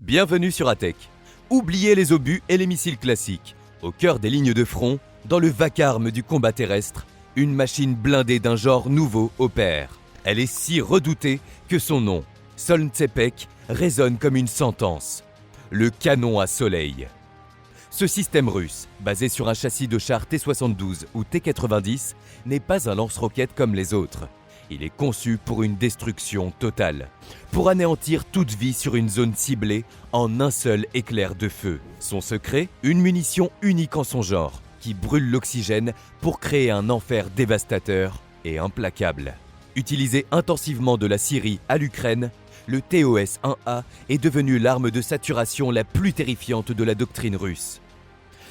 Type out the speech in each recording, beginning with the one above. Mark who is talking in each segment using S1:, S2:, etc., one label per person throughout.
S1: Bienvenue sur Atech. Oubliez les obus et les missiles classiques. Au cœur des lignes de front, dans le vacarme du combat terrestre, une machine blindée d'un genre nouveau opère. Elle est si redoutée que son nom, Sol Tsepek, résonne comme une sentence. Le canon à soleil. Ce système russe, basé sur un châssis de char T-72 ou T-90, n'est pas un lance-roquettes comme les autres. Il est conçu pour une destruction totale, pour anéantir toute vie sur une zone ciblée en un seul éclair de feu. Son secret, une munition unique en son genre, qui brûle l'oxygène pour créer un enfer dévastateur et implacable. Utilisé intensivement de la Syrie à l'Ukraine, le TOS-1A est devenu l'arme de saturation la plus terrifiante de la doctrine russe.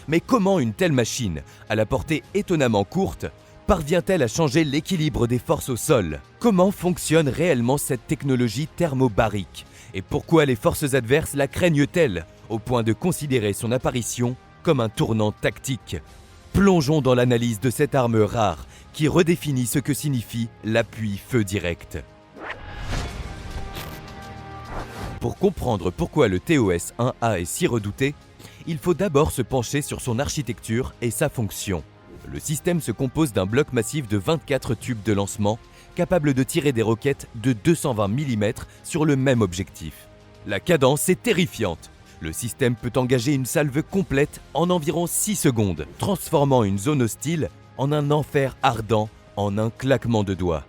S1: Mais comment une telle machine, à la portée étonnamment courte, parvient-elle à changer l'équilibre des forces au sol? Comment fonctionne réellement cette technologie thermobarique? Et pourquoi les forces adverses la craignent-elles, au point de considérer son apparition comme un tournant tactique? Plongeons dans l'analyse de cette arme rare qui redéfinit ce que signifie l'appui feu direct. Pour comprendre pourquoi le TOS-1A est si redouté, il faut d'abord se pencher sur son architecture et sa fonction. Le système se compose d'un bloc massif de 24 tubes de lancement, capable de tirer des roquettes de 220 mm sur le même objectif. La cadence est terrifiante. Le système peut engager une salve complète en environ 6 secondes, transformant une zone hostile en un enfer ardent en un claquement de doigts.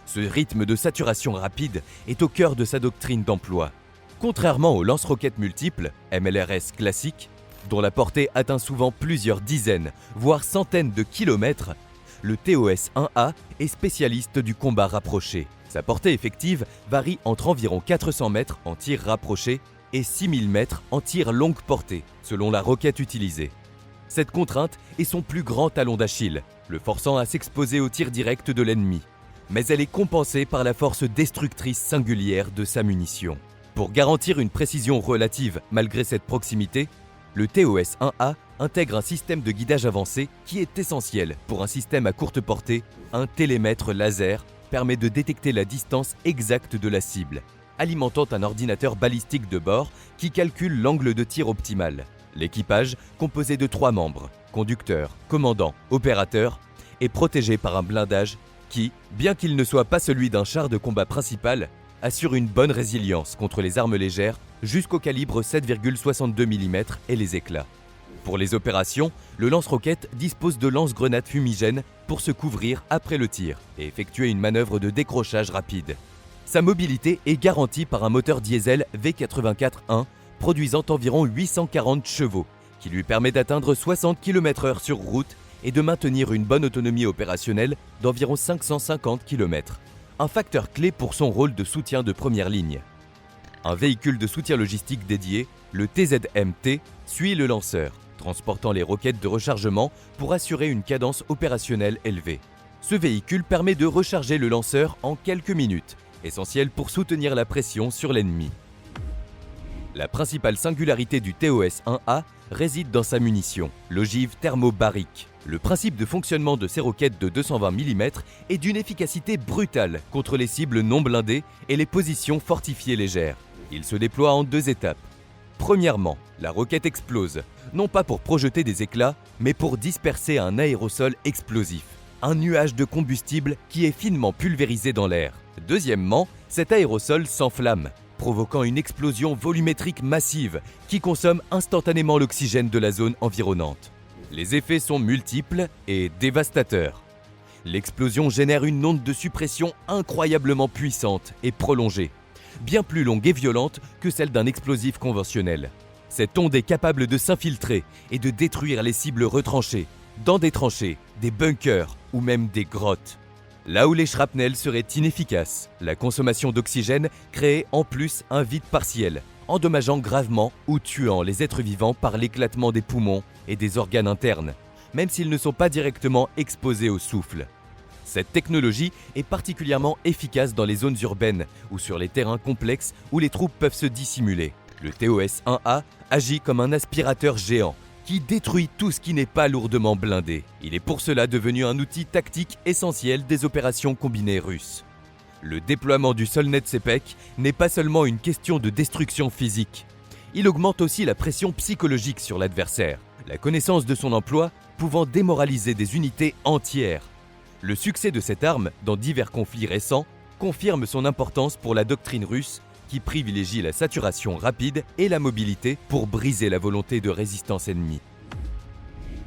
S1: Ce rythme de saturation rapide est au cœur de sa doctrine d'emploi. Contrairement aux lance-roquettes multiples, MLRS classiques, dont la portée atteint souvent plusieurs dizaines, voire centaines de kilomètres, le TOS-1A est spécialiste du combat rapproché. Sa portée effective varie entre environ 400 mètres en tir rapproché et 6000 mètres en tir longue portée, selon la roquette utilisée. Cette contrainte est son plus grand talon d'Achille, le forçant à s'exposer au tir direct de l'ennemi. Mais elle est compensée par la force destructrice singulière de sa munition. Pour garantir une précision relative malgré cette proximité, le TOS-1A intègre un système de guidage avancé qui est essentiel pour un système à courte portée. Un télémètre laser permet de détecter la distance exacte de la cible, alimentant un ordinateur balistique de bord qui calcule l'angle de tir optimal. L'équipage, composé de 3 membres, conducteur, commandant, opérateur, est protégé par un blindage qui, bien qu'il ne soit pas celui d'un char de combat principal, assure une bonne résilience contre les armes légères jusqu'au calibre 7,62 mm et les éclats. Pour les opérations, le lance-roquette dispose de lance-grenades fumigènes pour se couvrir après le tir et effectuer une manœuvre de décrochage rapide. Sa mobilité est garantie par un moteur diesel V84-1 produisant environ 840 chevaux, qui lui permet d'atteindre 60 km/h sur route et de maintenir une bonne autonomie opérationnelle d'environ 550 km. Un facteur clé pour son rôle de soutien de première ligne. Un véhicule de soutien logistique dédié, le TZM-T, suit le lanceur, transportant les roquettes de rechargement pour assurer une cadence opérationnelle élevée. Ce véhicule permet de recharger le lanceur en quelques minutes, essentiel pour soutenir la pression sur l'ennemi. La principale singularité du TOS-1A réside dans sa munition, l'ogive thermobarique. Le principe de fonctionnement de ces roquettes de 220 mm est d'une efficacité brutale contre les cibles non blindées et les positions fortifiées légères. Il se déploie en 2 étapes. Premièrement, la roquette explose, non pas pour projeter des éclats, mais pour disperser un aérosol explosif, un nuage de combustible qui est finement pulvérisé dans l'air. Deuxièmement, cet aérosol s'enflamme, provoquant une explosion volumétrique massive qui consomme instantanément l'oxygène de la zone environnante. Les effets sont multiples et dévastateurs. L'explosion génère une onde de suppression incroyablement puissante et prolongée, bien plus longue et violente que celle d'un explosif conventionnel. Cette onde est capable de s'infiltrer et de détruire les cibles retranchées, dans des tranchées, des bunkers ou même des grottes. Là où les shrapnels seraient inefficaces, la consommation d'oxygène crée en plus un vide partiel, endommageant gravement ou tuant les êtres vivants par l'éclatement des poumons et des organes internes, même s'ils ne sont pas directement exposés au souffle. Cette technologie est particulièrement efficace dans les zones urbaines ou sur les terrains complexes où les troupes peuvent se dissimuler. Le TOS-1A agit comme un aspirateur géant qui détruit tout ce qui n'est pas lourdement blindé. Il est pour cela devenu un outil tactique essentiel des opérations combinées russes. Le déploiement du Solnet CPEC n'est pas seulement une question de destruction physique. Il augmente aussi la pression psychologique sur l'adversaire, la connaissance de son emploi pouvant démoraliser des unités entières. Le succès de cette arme dans divers conflits récents confirme son importance pour la doctrine russe qui privilégie la saturation rapide et la mobilité pour briser la volonté de résistance ennemie.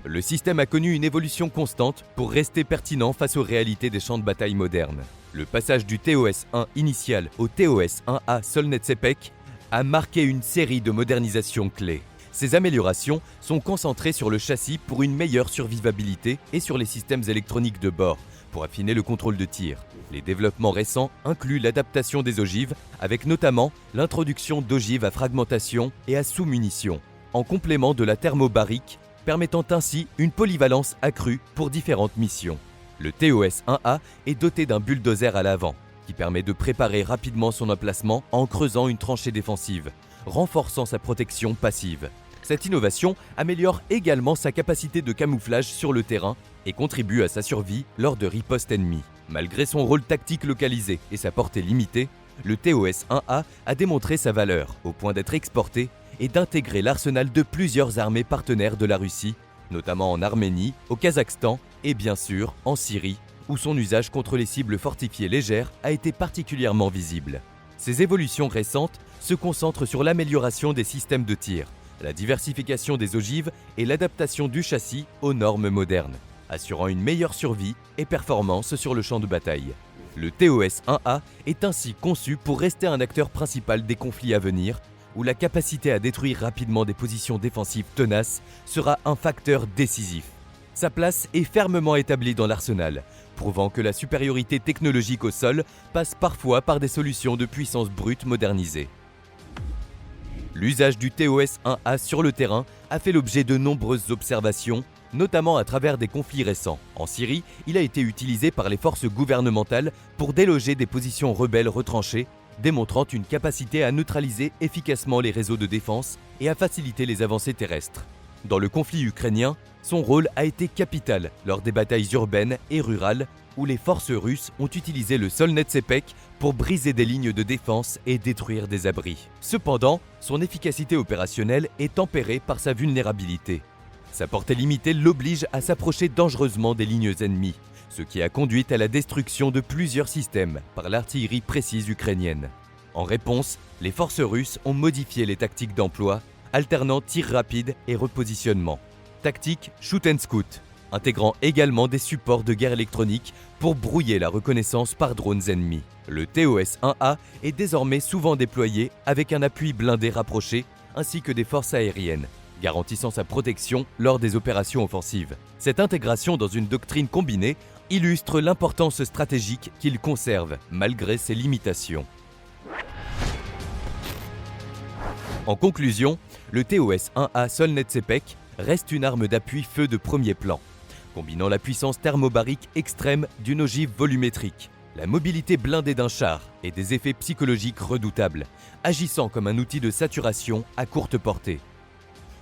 S1: Le système a connu une évolution constante pour rester pertinent face aux réalités des champs de bataille modernes. Le passage du TOS-1 initial au TOS-1A Solnet CPEC a marqué une série de modernisations clés. Ces améliorations sont concentrées sur le châssis pour une meilleure survivabilité et sur les systèmes électroniques de bord pour affiner le contrôle de tir. Les développements récents incluent l'adaptation des ogives avec notamment l'introduction d'ogives à fragmentation et à sous-munitions, en complément de la thermobarique permettant ainsi une polyvalence accrue pour différentes missions. Le TOS-1A est doté d'un bulldozer à l'avant, qui permet de préparer rapidement son emplacement en creusant une tranchée défensive, renforçant sa protection passive. Cette innovation améliore également sa capacité de camouflage sur le terrain et contribue à sa survie lors de ripostes ennemies. Malgré son rôle tactique localisé et sa portée limitée, le TOS-1A a démontré sa valeur au point d'être exporté et d'intégrer l'arsenal de plusieurs armées partenaires de la Russie, notamment en Arménie, au Kazakhstan et bien sûr en Syrie, où son usage contre les cibles fortifiées légères a été particulièrement visible. Ces évolutions récentes se concentrent sur l'amélioration des systèmes de tir, la diversification des ogives et l'adaptation du châssis aux normes modernes, assurant une meilleure survie et performance sur le champ de bataille. Le TOS-1A est ainsi conçu pour rester un acteur principal des conflits à venir, où la capacité à détruire rapidement des positions défensives tenaces sera un facteur décisif. Sa place est fermement établie dans l'arsenal, prouvant que la supériorité technologique au sol passe parfois par des solutions de puissance brute modernisées. L'usage du TOS-1A sur le terrain a fait l'objet de nombreuses observations, notamment à travers des conflits récents. En Syrie, il a été utilisé par les forces gouvernementales pour déloger des positions rebelles retranchées, démontrant une capacité à neutraliser efficacement les réseaux de défense et à faciliter les avancées terrestres. Dans le conflit ukrainien, son rôle a été capital lors des batailles urbaines et rurales où les forces russes ont utilisé le Solnet CPEC pour briser des lignes de défense et détruire des abris. Cependant, son efficacité opérationnelle est tempérée par sa vulnérabilité. Sa portée limitée l'oblige à s'approcher dangereusement des lignes ennemies, ce qui a conduit à la destruction de plusieurs systèmes par l'artillerie précise ukrainienne. En réponse, les forces russes ont modifié les tactiques d'emploi, alternant tir rapide et repositionnement. Tactique shoot and scoot, intégrant également des supports de guerre électronique pour brouiller la reconnaissance par drones ennemis. Le TOS-1A est désormais souvent déployé avec un appui blindé rapproché ainsi que des forces aériennes, garantissant sa protection lors des opérations offensives. Cette intégration dans une doctrine combinée illustre l'importance stratégique qu'il conserve malgré ses limitations. En conclusion, le TOS-1A Solnet CPEC reste une arme d'appui feu de premier plan, combinant la puissance thermobarique extrême d'une ogive volumétrique, la mobilité blindée d'un char et des effets psychologiques redoutables, agissant comme un outil de saturation à courte portée.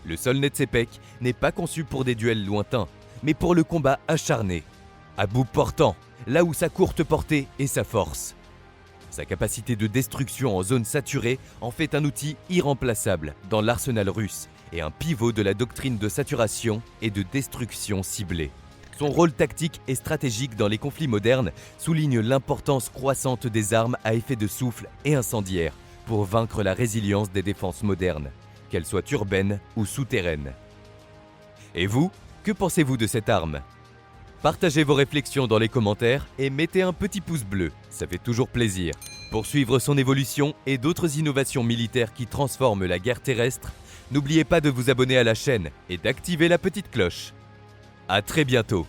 S1: Le Solnet CPEC n'est pas conçu pour des duels lointains, mais pour le combat acharné, à bout portant, là où sa courte portée est sa force. Sa capacité de destruction en zone saturée en fait un outil irremplaçable dans l'arsenal russe et un pivot de la doctrine de saturation et de destruction ciblée. Son rôle tactique et stratégique dans les conflits modernes souligne l'importance croissante des armes à effet de souffle et incendiaires pour vaincre la résilience des défenses modernes, qu'elles soient urbaines ou souterraines. Et vous, que pensez-vous de cette arme ? Partagez vos réflexions dans les commentaires et mettez un petit pouce bleu, ça fait toujours plaisir. Pour suivre son évolution et d'autres innovations militaires qui transforment la guerre terrestre, n'oubliez pas de vous abonner à la chaîne et d'activer la petite cloche. À très bientôt.